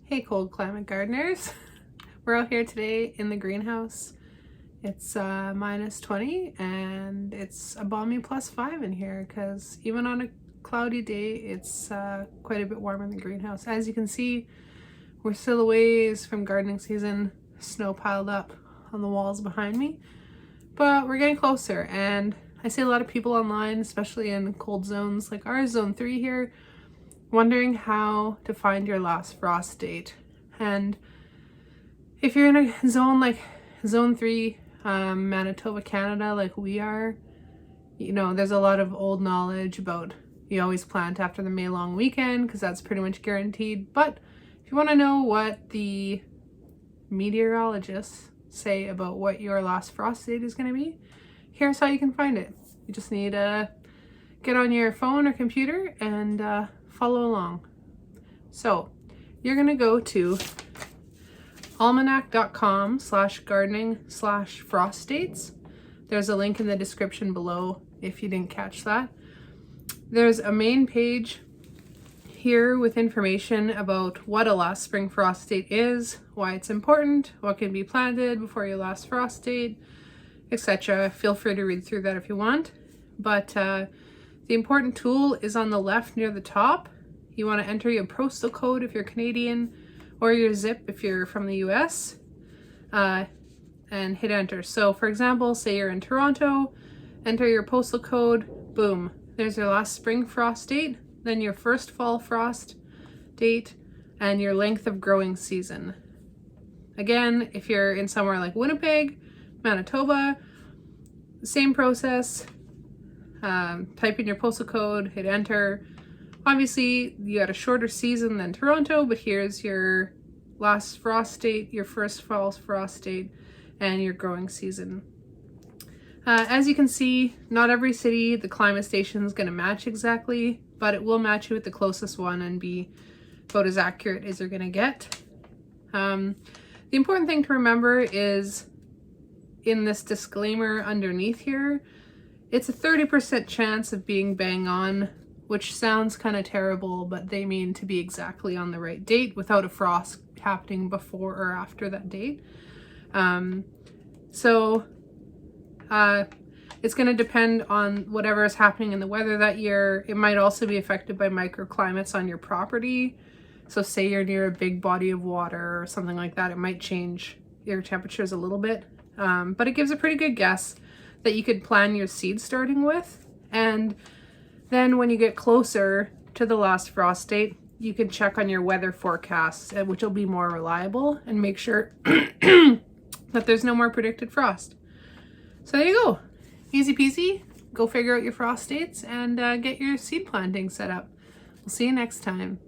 Hey cold climate gardeners, we're out here today in the greenhouse. It's minus 20 and it's a balmy plus 5 in here because even on a cloudy day it's quite a bit warm in the greenhouse. As you can see, we're still a ways from gardening season, snow piled up on the walls behind me, but we're getting closer. And I see a lot of people online, especially in cold zones like ours, zone 3 here, wondering how to find your last frost date. And if you're in a zone like zone 3, Manitoba, Canada, like we are, you know, there's a lot of old knowledge about you always plant after the May long weekend because that's pretty much guaranteed. But if you want to know what the meteorologists say about what your last frost date is going to be, here's how you can find it. You just need to get on your phone or computer and follow along. So you're going to go to almanac.com/gardening/frost dates. There's a link in the description below if you didn't catch that. There's a main page here with information about what a last spring frost date is, why it's important, what can be planted before your last frost date, etc. Feel free to read through that if you want. But the important tool is on the left near the top. You want to enter your postal code if you're Canadian, or your zip if you're from the US, and hit enter. So for example, say you're in Toronto, enter your postal code, boom, there's your last spring frost date, then your first fall frost date, and your length of growing season. Again, if you're in somewhere like Winnipeg, Manitoba, same process. Type in your postal code, hit enter. Obviously, you had a shorter season than Toronto, but here's your last frost date, your first fall frost date, and your growing season. As you can see, not every city, the climate station is going to match exactly, but it will match you with the closest one and be about as accurate as you're going to get. The important thing to remember is in this disclaimer underneath here, it's a 30% chance of being bang on, which sounds kind of terrible, but they mean to be exactly on the right date without a frost happening before or after that date. It's going to depend on whatever is happening in the weather that year. It might also be affected by microclimates on your property. So say you're near a big body of water or something like that, it might change your temperatures a little bit. But it gives a pretty good guess that you could plan your seed starting with. And then when you get closer to the last frost date, you can check on your weather forecasts, which will be more reliable, and make sure that there's no more predicted frost. So there you go. Easy peasy. Go figure out your frost dates and get your seed planting set up. We'll see you next time.